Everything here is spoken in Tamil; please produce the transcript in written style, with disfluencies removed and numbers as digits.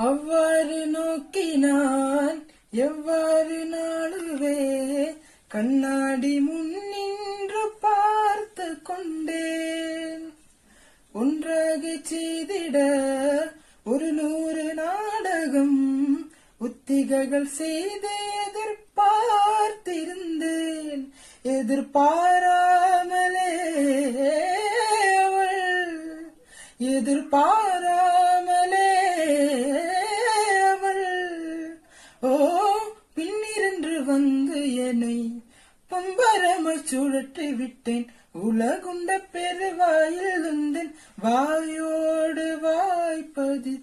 அவ்வாறு நோக்கினான் எவ்வாறு நாளுவே கண்ணாடி முன்னின்று பார்த்து கொண்டேன். ஒன்றாக செய்திட 100 நாடகம் உத்திகைகள் செய்து எதிர்பார்த்திருந்தேன். எதிர்பாராமலே அவள் எதிர்பாராமலே அவள் பின்னிரண்டு வந்து என்னை பம்பரமாய் சுழற்றி விட்டேன். உலகுண்ட பெருவாயில் வந்தேன் வாயோடு வாய்ப்பதித்தார்.